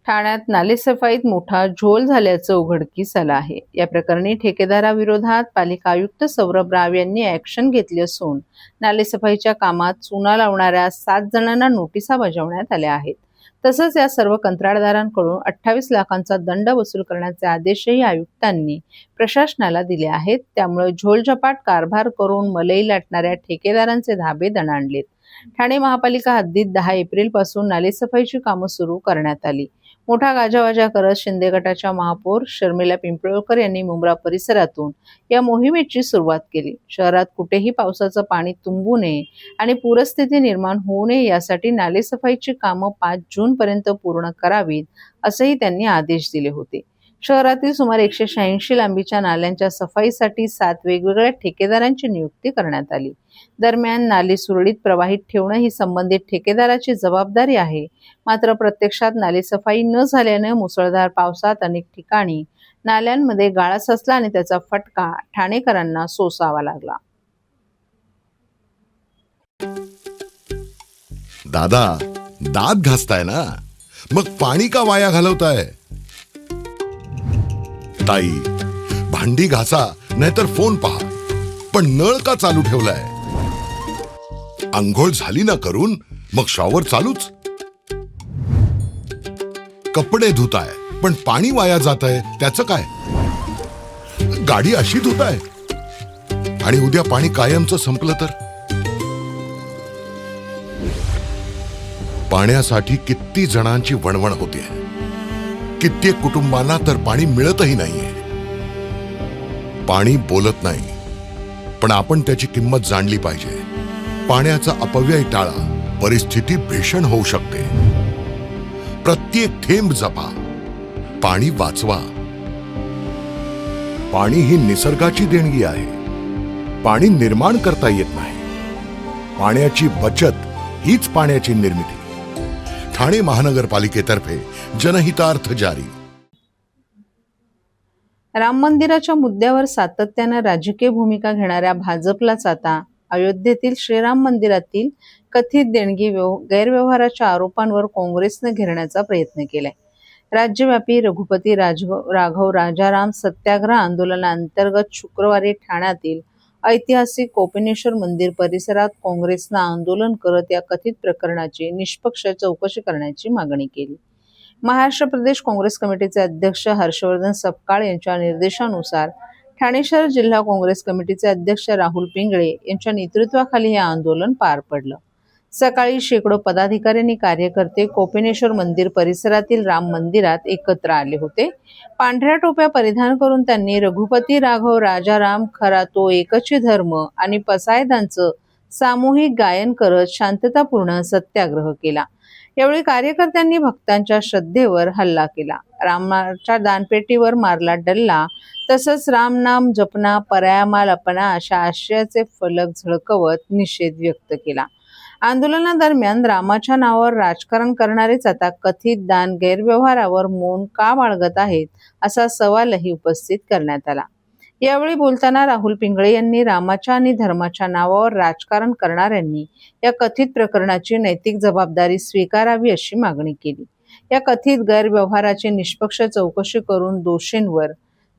ठाण्यात नालेसफाईत मोठा झोल झाल्याचं उघडकीस आलं आहे। या प्रकरणी ठेकेदाराविरोधात पालिका आयुक्त सौरभ राव यांनी ॲक्शन घेतली असून नालेसफाईच्या कामात चुना लावणाऱ्या 7 जणांना नोटिसा बजावण्यात आल्या आहेत। तसंच या सर्व कंत्राटदारांकडून 28 लाखांचा दंड वसूल करण्याचे आदेशही आयुक्तांनी प्रशासनाला दिले आहेत। त्यामुळे झोलझपाट कारभार करून मलई लाटणाऱ्या ठेकेदारांचे धाबे दणाणलेत। ठाणे महापालिका हद्दीत 10 एप्रिलपासून नालेसफाईची कामं सुरू करण्यात आली। मोठा गाजावाजा करत शिंदे गटाच्या महापौर शर्मिला पिंपळकर यांनी मुंब्रा परिसरातून या मोहिमेची सुरुवात केली। शहरात कुठेही पावसाचं पाणी तुंबू नये आणि पूरस्थिती निर्माण होऊ नये यासाठी नालेसफाईची कामं 5 जूनपर्यंत पूर्ण करावीत असेही त्यांनी आदेश दिले होते। शहरातील सुमारे 186 लांबीच्या नाल्यांच्या सफाईसाठी 7 वेगवेगळ्या ठेकेदारांची नियुक्ती करण्यात आली। दरम्यान नाली सुरळीत प्रवाहित ठेवणं ही संबंधित ठेकेदाराची जबाबदारी आहे। मात्र प्रत्यक्षात नाली सफाई न झाल्याने मुसळधार पावसात अनेक ठिकाणी नाल्यांमध्ये गाळा साचला आणि त्याचा फटका ठाणेकरांना सोसावा लागला। दादा, दात घासताय ना, मग पाणी का वाया घालवताय? ताई, भांडी घासा नाहीतर फोन पहा, पण नळ का चालू ठेवलाय? अंघोळ झाली ना करून, मग शॉवर चालूच? कपडे धुताय पण पाणी वाया जातंय, त्याचं काय? गाडी अशी धुताय आणि उद्या पाणी कायमचं संपलं तर? पाण्यासाठी किती जणांची वणवण होते, कित्येक कुटुंबांना तर पाणी मिळतही नाहीये। पाणी बोलत नाही, पण आपण त्याची किंमत जाणली पाहिजे। पाण्याचा अपव्यय टाळा, परिस्थिती भीषण होऊ शकते। प्रत्येक थेंब जपा, पाणी वाचवा। पाणी ही निसर्गाची देणगी आहे, पाणी निर्माण करता येत नाही। पाण्याची बचत हीच पाण्याची निर्मिती। ठाणे महानगरपालिकेतर्फे जनहितार्थ जारी। राम मंदिराच्या मुद्द्यावर सातत्याने राजकीय भूमिका घेणाऱ्या भाजपलाच आता अयोध्येतील श्रीराम मंदिरातील कथित देणगी गैरव्यवहाराच्या आरोपांवर काँग्रेसने घेरण्याचा प्रयत्न केलाय। राज्यव्यापी रघुपती राघव राजाराम सत्याग्रह आंदोलनाअंतर्गत शुक्रवारी ठाण्यातील ऐतिहासिक कोपिनेश्वर मंदिर परिसरात काँग्रेसनं आंदोलन करत या कथित प्रकरणाची निष्पक्ष चौकशी करण्याची मागणी केली। महाराष्ट्र प्रदेश काँग्रेस कमिटीचे अध्यक्ष हर्षवर्धन सपकाळ यांच्या निर्देशानुसार ठाणे शहर जिल्हा काँग्रेस कमिटीचे अध्यक्ष राहुल पिंगळे यांच्या नेतृत्वाखाली हे आंदोलन पार पडलं। सकाळी शेकडो पदाधिकारी आणि कार्यकर्ते कोपिनेश्वर मंदिर परिसरातील राम मंदिरात एकत्र आले होते। पांढऱ्या टोप्या परिधान करून त्यांनी रघुपती राघव राजाराम खरा तो एकची धर्म आणि पसायदांचं सामूहिक गायन करत शांततापूर्ण सत्याग्रह केला। यावेळी कार्यकर्त्यांनी भक्तांच्या श्रद्धेवर हल्ला केला, रामाच्या दानपेटीवर मारला डल्ला, तसंच राम नाम जपना परायामाल अपना अशा आशयाचे फलक झळकवत निषेध व्यक्त केला। आंदोलनादरम्यान रामाच्या नावावर राजकारण करणारेच आता कथित दान गैरव्यवहारावर मौन का बाळगत आहेत असा सवालही उपस्थित करण्यात आला। यावेळी बोलताना राहुल पिंगळे यांनी रामाच्या आणि धर्माच्या नावावर राजकारण करणाऱ्यांनी या कथित प्रकरणाची नैतिक जबाबदारी स्वीकारावी अशी मागणी केली। या कथित गैरव्यवहाराची निष्पक्ष चौकशी करून दोषींवर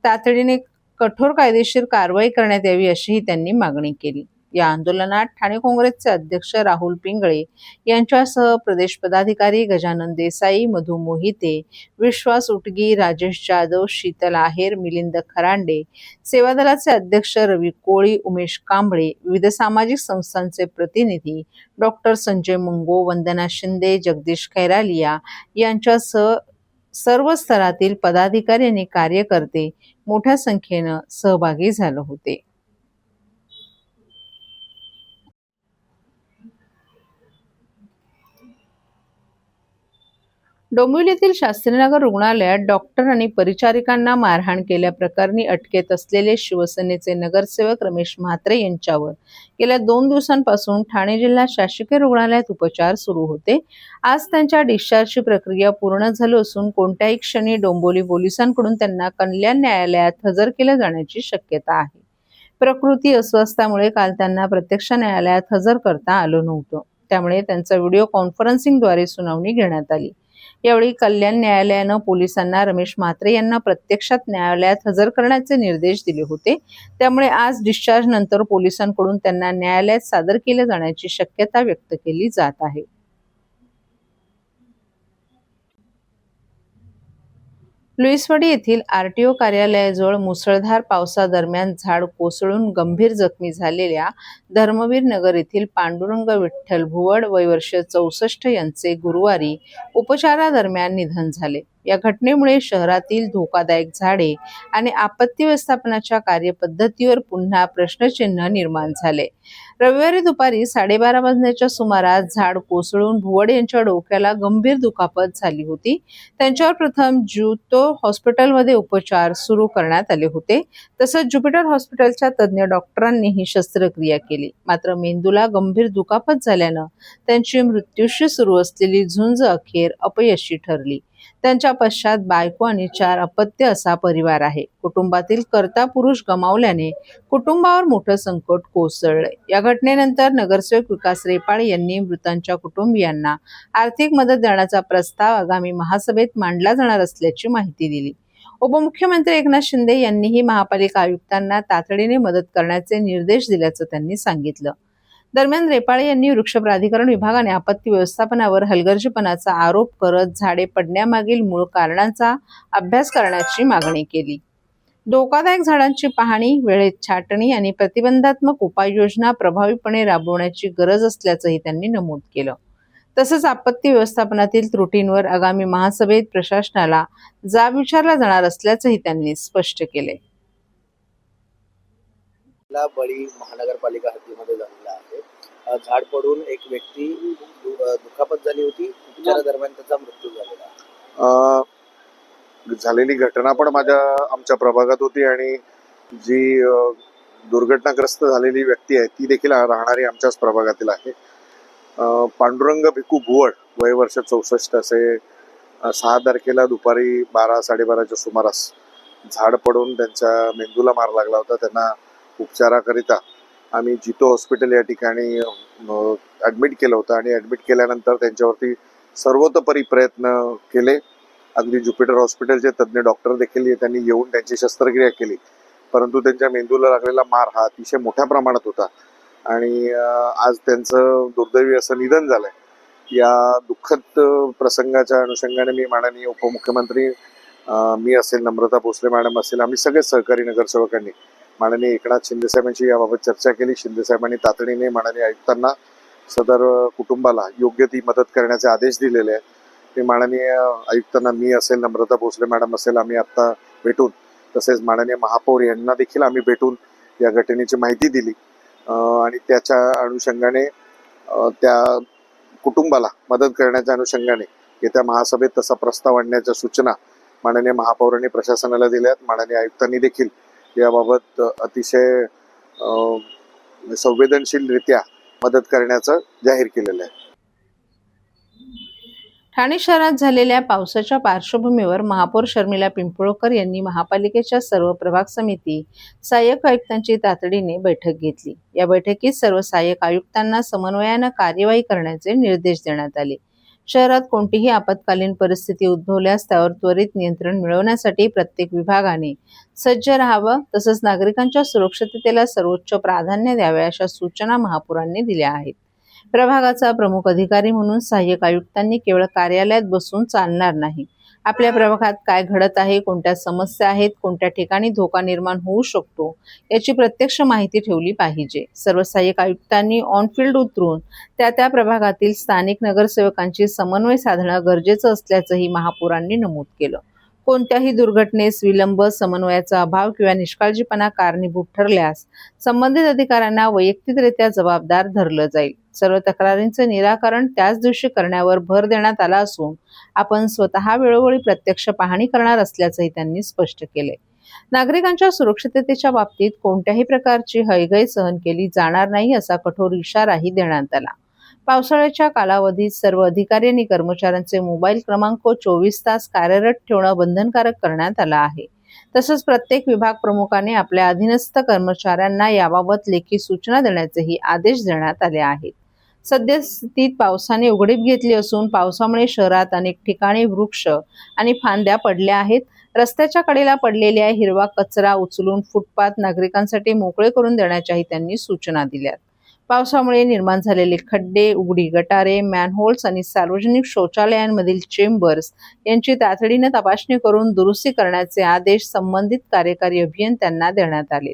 तातडीने कठोर कायदेशीर कारवाई करण्यात यावी अशीही त्यांनी मागणी केली। या आंदोलनात ठाणे काँग्रेसचे अध्यक्ष राहुल पिंगळे यांच्यासह प्रदेश पदाधिकारी गजानन देसाई, मधु मोहिते, विश्वास उटगी, राजेश जाधव, शीतल आहेर, मिलिंद खरांडे, सेवा दलाचे अध्यक्ष रवी कोळी, उमेश कांबळे, विविध सामाजिक संस्थांचे प्रतिनिधी डॉक्टर संजय मुंगो, वंदना शिंदे, जगदीश खैरालिया यांच्यासह सर्व स्तरातील पदाधिकारी आणि कार्यकर्ते मोठ्या संख्येने सहभागी झाले होते। डोंबिवलीतील शास्त्रीनगर रुग्णालयात डॉक्टर आणि परिचारिकांना मारहाण केल्याप्रकरणी अटकेत असलेले शिवसेनेचे नगरसेवक रमेश म्हात्रे यांच्यावर गेल्या 2 दिवसांपासून ठाणे जिल्हा शासकीय रुग्णालयात उपचार सुरू होते। आज त्यांच्या डिस्चार्जची प्रक्रिया पूर्ण झाली असून कोणत्याही क्षणी डोंबिवली पोलिसांकडून त्यांना कल्याण न्यायालयात हजर केले जाण्याची शक्यता आहे। प्रकृती अस्वास्थ्यामुळे काल त्यांना प्रत्यक्ष न्यायालयात हजर करता आलं नव्हतं, त्यामुळे त्यांचा व्हिडिओ कॉन्फरन्सिंगद्वारे सुनावणी घेण्यात आली। यावेळी कल्याण न्यायालयानं पोलिसांना रमेश म्हात्रे यांना प्रत्यक्षात न्यायालयात हजर करण्याचे निर्देश दिले होते. त्यामुळे आज डिस्चार्ज नंतर पोलिसांकडून त्यांना न्यायालयात सादर केले जाण्याची शक्यता व्यक्त केली जात आहे. लुईसवाडी येथील आरटीओ कार्यालयाजवळ मुसळधार पावसादरम्यान झाड कोसळून गंभीर जखमी झालेल्या धर्मवीर नगर येथील पांडुरंग विठ्ठल भुवड वय वर्ष 64 यांचे गुरुवारी उपचारादरम्यान निधन झाले. या घटनेमुळे शहरातील धोकादायक झाडे आणि आपत्ती व्यवस्थापनाच्या कार्यपद्धतीवर पुन्हा प्रश्नचिन्ह निर्माण झाले. रविवारी दुपारी 12:30 वाजण्याच्या सुमारास झाड कोसळून भुवड यांच्या डोक्याला गंभीर दुखापत झाली होती. त्यांच्यावर प्रथम ज्युतो हॉस्पिटलमध्ये उपचार सुरू करण्यात आले होते. तसंच ज्युपिटर हॉस्पिटलच्या तज्ज्ञ डॉक्टरांनी ही शस्त्रक्रिया केली. मात्र मेंदूला गंभीर दुखापत झाल्यानं त्यांची मृत्यूशी सुरू असलेली झुंज अखेर अपयशी ठरली. त्यांच्या पश्चात बायको आणि 4 अपत्य असा परिवार आहे. कुटुंबातील कर्ता पुरुष गमावल्याने कुटुंबावर मोठं संकट कोसळलंय. या घटनेनंतर नगरसेवक विकास रेपाळे यांनी मृतांच्या कुटुंबियांना आर्थिक मदत देण्याचा प्रस्ताव आगामी महासभेत मांडला जाणार असल्याची माहिती दिली. उपमुख्यमंत्री एकनाथ शिंदे यांनीही महापालिका आयुक्तांना तातडीने मदत करण्याचे निर्देश दिल्याचं त्यांनी सांगितलं. दरम्यान रेपाळे यांनी वृक्ष प्राधिकरण विभागाने आपत्ती व्यवस्थापनावर हलगर्जीपणाचा आरोप करत झाडे पडण्यामागील मूळ कारणांचा अभ्यास करण्याची मागणी केली. धोकादायक झाडांची पाहणी, वेळेत छाटणी आणि प्रतिबंधात्मक उपाययोजना प्रभावीपणे राबवण्याची गरज असल्याचंही त्यांनी नमूद केलं. तसंच आपत्ती व्यवस्थापनातील त्रुटींवर आगामी महासभेत प्रशासनाला जाब विचारला जाणार असल्याचंही त्यांनी स्पष्ट केले. बळी महानगरपालिका हद्दीमध्ये झालेला आहे. झाड पडून एक व्यक्ती दुखापत झाली होती. उपचारादरम्यान त्याचा मृत्यू झालेला. झालेली घटना पण आमच्या प्रभागात होती आणि जी दुर्घटनाग्रस्त झालेली व्यक्ती आहे ती देखील राहणारी आमच्याच प्रभागातील आहे. पांडुरंग भिकू भुवड वय वर्ष 64 असे 6 तारखेला दुपारी 12-12:30च्या सुमारास झाड पडून त्यांच्या मेंदूला मार लागला होता. त्यांना उपचाराकरिता आम्ही जितो हॉस्पिटल या ठिकाणी ॲडमिट केलं होतं आणि ॲडमिट केल्यानंतर त्यांच्यावरती सर्वतोपरी प्रयत्न केले. अगदी ज्युपिटर हॉस्पिटलचे तज्ज्ञ डॉक्टर देखील त्यांनी येऊन त्यांची शस्त्रक्रिया केली. परंतु त्यांच्या मेंदूला लागलेला मार हा अतिशय मोठ्या प्रमाणात होता आणि आज त्यांचं दुर्दैवी असं निधन झालंय. या दुःखद प्रसंगाच्या अनुषंगाने मी माननीय उपमुख्यमंत्री मी असेल, नम्रता भोसले मॅडम असेल, आम्ही सगळे सहकारी नगरसेवकांनी माननीय एकनाथ शिंदे साहेबांशी याबाबत चर्चा केली. शिंदे साहेबांनी तातडीने माननीय आयुक्तांना सदर कुटुंबाला योग्य ती मदत करण्याचे आदेश दिलेले आहेत. मी माननीय आयुक्तांना मी असेल, नम्रता भोसले मॅडम असेल, आम्ही आत्ता भेटून तसेच माननीय महापौर यांना देखील आम्ही भेटून या घटनेची माहिती दिली आणि त्याच्या अनुषंगाने त्या कुटुंबाला मदत करण्याच्या अनुषंगाने येत्या महासभेत तसा प्रस्ताव आणण्याच्या सूचना माननीय महापौरांनी प्रशासनाला दिल्यात. माननीय आयुक्तांनी देखील याबाबत अतिशय संवेदनशीलरित्या मदत करण्याचं जाहीर केलेलं आहे. ठाणे शहरात झालेल्या पावसाच्या पार्श्वभूमीवर महापौर शर्मिला पिंपळकर यांनी महापालिकेच्या सर्व प्रभाग समिती सहाय्यक आयुक्तांची तातडीने बैठक घेतली. या बैठकीत सर्व सहाय्यक आयुक्तांना समन्वयानं कार्यवाही करण्याचे निर्देश देण्यात आले. शहरात कोणतीही आपत्कालीन परिस्थिती उद्भवल्यास त्यावर त्वरित नियंत्रण मिळवण्यासाठी प्रत्येक विभागाने सज्ज राहावं, तसंच नागरिकांच्या सुरक्षिततेला सर्वोच्च प्राधान्य द्यावे अशा सूचना महापौरांनी दिल्या आहेत. प्रभागाचा प्रमुख अधिकारी म्हणून सहाय्यक आयुक्तांनी केवळ कार्यालयात बसून चालणार नाही. आपल्या प्रभागात काय घडत आहे, कोणत्या समस्या आहेत, कोणत्या ठिकाणी धोका निर्माण होऊ शकतो याची प्रत्यक्ष माहिती ठेवली पाहिजे. सर्व सहाय्यक आयुक्तांनी ऑन फील्ड उतरून त्या प्रभागातील स्थानिक नगरसेवकांची समन्वय साधणं गरजेचं असल्याचंही महापौरांनी नमूद केलं. कोणत्याही दुर्घटनेस विलंब, समन्वयाचा अभाव किंवा निष्काळजीपणा कारणीभूत ठरल्यास संबंधित अधिकाऱ्यांना वैयक्तिकरित्या जबाबदार धरलं जाईल. सर्व तक्रारींचे निराकरण त्याच दिवशी करण्यावर भर देण्यात आला असून आपण स्वतः वेळोवेळी प्रत्यक्ष पाहणी करणार असल्याचंही त्यांनी स्पष्ट केले. नागरिकांच्या सुरक्षिततेच्या बाबतीत कोणत्याही प्रकारची हयगय सहन केली जाणार नाही असा कठोर इशाराही देण्यात आला. पावसाळ्याच्या कालावधीत सर्व अधिकारी आणि कर्मचाऱ्यांचे मोबाईल क्रमांक 24 तास कार्यरत ठेवणं बंधनकारक करण्यात आलं आहे. तसंच प्रत्येक विभाग प्रमुखाने आपल्या अधीनस्थ कर्मचाऱ्यांना याबाबत लेखी सूचना देण्याचेही आदेश देण्यात आले आहेत. सद्यस्थितीत पावसाने उघडीप घेतली असून पावसामुळे शहरात अनेक ठिकाणी वृक्ष आणि फांद्या पडल्या आहेत. रस्त्याच्या कडेला पडलेल्या हिरवा कचरा उचलून फुटपाथ नागरिकांसाठी मोकळे करून देण्याच्याही त्यांनी सूचना दिल्यात. पावसामुळे निर्माण झालेले खड्डे, उघडी गटारे, मॅनहोल्स आणि सार्वजनिक शौचालयांमधील चेंबर्स यांची तातडीने तपासणी करून दुरुस्ती करण्याचे आदेश संबंधित कार्यकारी अभियंत्यांना देण्यात आले.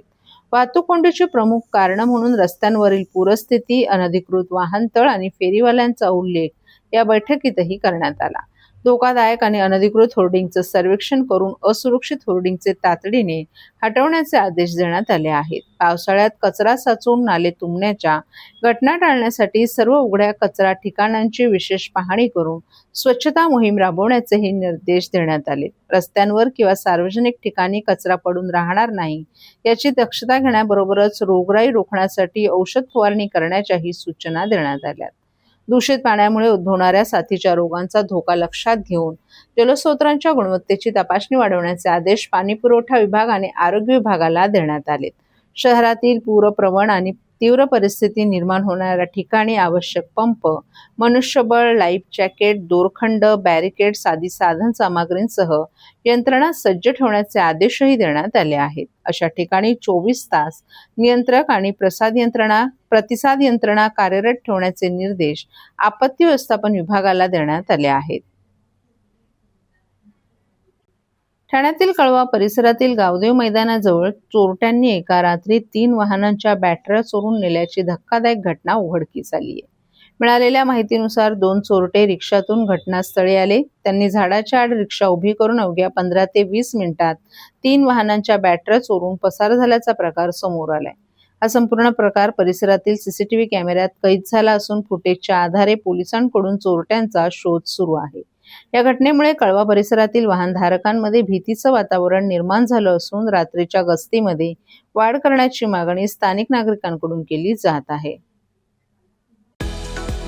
वाहतूक कोंडीची प्रमुख कारण म्हणून रस्त्यांवरील पूरस्थिती, अनधिकृत वाहनतळ आणि फेरीवाल्यांचा उल्लेख या बैठकीतही करण्यात आला. धोकादायक आणि अनधिकृत होर्डिंगचं सर्वेक्षण करून असुरक्षित होर्डिंगचे तातडीने हटवण्याचे आदेश देण्यात आले आहेत. पावसाळ्यात कचरा साचून नाले तुंबण्याच्या घटना टाळण्यासाठी सर्व उघड्या कचरा ठिकाणांची विशेष पाहणी करून स्वच्छता मोहीम राबवण्याचेही निर्देश देण्यात आले. रस्त्यांवर किंवा सार्वजनिक ठिकाणी कचरा पडून राहणार नाही याची दक्षता घेण्याबरोबरच रोगराई रोखण्यासाठी औषध फवारणी करण्याच्याही सूचना देण्यात आल्या. दूषित पाण्यामुळे उद्भवणाऱ्या साथीच्या रोगांचा धोका लक्षात घेऊन जलस्रोतांच्या गुणवत्तेची तपासणी वाढवण्याचे आदेश पाणीपुरवठा विभाग आणि आरोग्य विभागाला देण्यात आले. शहरातील पूरप्रवण आणि तीव्र परिस्थिती निर्माण होणाऱ्या ठिकाणी आवश्यक पंप, मनुष्यबळ, लाईफ जॅकेट, दोरखंड, बॅरिकेड्स आदी साधन सामग्रींसह यंत्रणा सज्ज ठेवण्याचे आदेशही देण्यात आले आहेत. अशा ठिकाणी 24 तास नियंत्रक आणि प्रतिसाद यंत्रणा कार्यरत ठेवण्याचे निर्देश आपत्ती व्यवस्थापन विभागाला देण्यात आले आहेत. ठाण्यातील कळवा परिसरातील गावदेव मैदानाजवळ चोरट्यांनी एका रात्री 3 वाहनांच्या बॅटऱ्या चोरून नेल्याची धक्कादायक घटना उघडकीस आली आहे. मिळालेल्या माहितीनुसार 2 चोरटे रिक्षातून घटनास्थळी आले. त्यांनी झाडाच्या आड रिक्षा उभी करून अवघ्या 15 ते 20 मिनिटात 3 वाहनांच्या बॅटऱ्या चोरून पसार झाल्याचा प्रकार समोर आलाय. हा संपूर्ण प्रकार परिसरातील सीसीटीव्ही कॅमेऱ्यात कैद झाला असून फुटेजच्या आधारे पोलिसांकडून चोरट्यांचा शोध सुरू आहे. या घटनेमुळे कळवा परिसरातील वाहनधारकांमध्ये भीतीचं वातावरण निर्माण झालं असून रात्रीच्या गस्तीमध्ये वाढ करण्याची मागणी स्थानिक नागरिकांकडून केली जात आहे.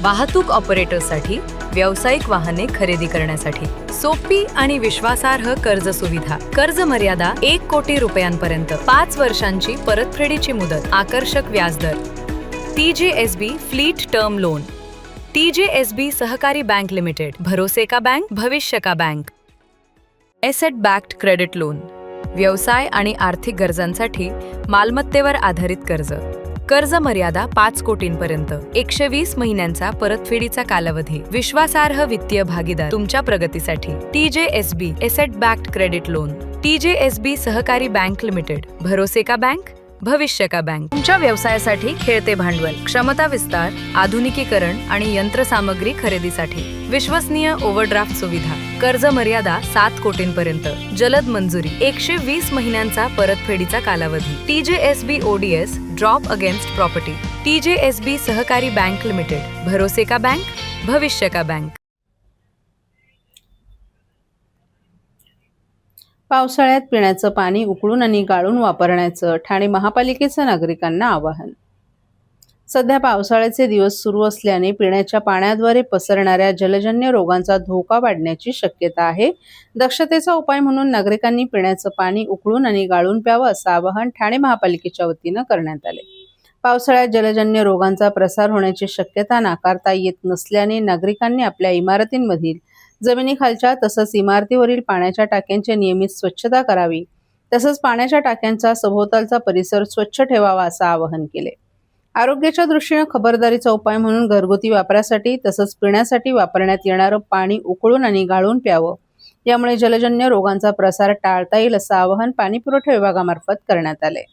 वाहतूक ऑपरेटरसाठी व्यावसायिक वाहने खरेदी करण्यासाठी सोपी आणि विश्वासार्ह कर्ज सुविधा. कर्ज मर्यादा 1 कोटी रुपयांपर्यंत, 5 वर्षांची परतफेडीची मुदत, आकर्षक व्याजदर. TJSB fleet term loan. TJSB सहकारी बैंक लिमिटेड, भरोसे का बैंक, भविष्य का bank. Asset backed credit loan. व्यवसाय आणि आर्थिक गरजांसाठी मालमत्तेवर आधारित कर्ज. कर्ज मर्यादा 5 कोटींपर्यंत, 120 महिन्यांचा परतफेडीचा कालावधी. विश्वासार्ह वित्तीय भागीदार तुमच्या प्रगतीसाठी. TJSB asset backed credit loan. TJSB सहकारी बैंक लिमिटेड, भरोसे का बैंक, भविष्य का बैंक. तुमच्या व्यवसायासाठी खेळते भांडवल, क्षमता विस्तार, आधुनिकीकरण आणि यंत्रसामग्री खरेदीसाठी विश्वसनीय ओव्हरड्राफ्ट सुविधा. कर्ज मर्यादा 7 कोटींपर्यंत, जलद मंजुरी, 120 महिन्यांचा परतफेडीचा कालावधी. TJSB ODS drop against property. TJSB सहकारी बैंक लिमिटेड, भरोसे का बैंक, भविष्य का बैंक. पावसाळ्यात पिण्याचं पाणी उकळून आणि गाळून वापरण्याचं ठाणे महापालिकेचं नागरिकांना आवाहन. सध्या पावसाळ्याचे दिवस सुरू असल्याने पिण्याच्या पाण्याद्वारे पसरणाऱ्या जलजन्य रोगांचा धोका वाढण्याची शक्यता आहे. दक्षतेचा उपाय म्हणून नागरिकांनी पिण्याचं पाणी उकळून आणि गाळून प्यावं असं आवाहन ठाणे महापालिकेच्या वतीनं करण्यात आले. पावसाळ्यात जलजन्य रोगांचा प्रसार होण्याची शक्यता नाकारता येत नसल्याने नागरिकांनी आपल्या इमारतींमधील जमिनीखालच्या तसंच इमारतीवरील पाण्याच्या टाक्यांची नियमित स्वच्छता करावी, तसंच पाण्याच्या टाक्यांचा सभोवतालचा परिसर स्वच्छ ठेवावा असं आवाहन केले. आरोग्याच्या दृष्टीने खबरदारीचा उपाय म्हणून घरगुती वापरासाठी तसंच पिण्यासाठी वापरण्यात येणारं पाणी उकळून आणि गाळून प्यावं. यामुळे जलजन्य रोगांचा प्रसार टाळता येईल असं आवाहन पाणीपुरवठा विभागामार्फत करण्यात आले.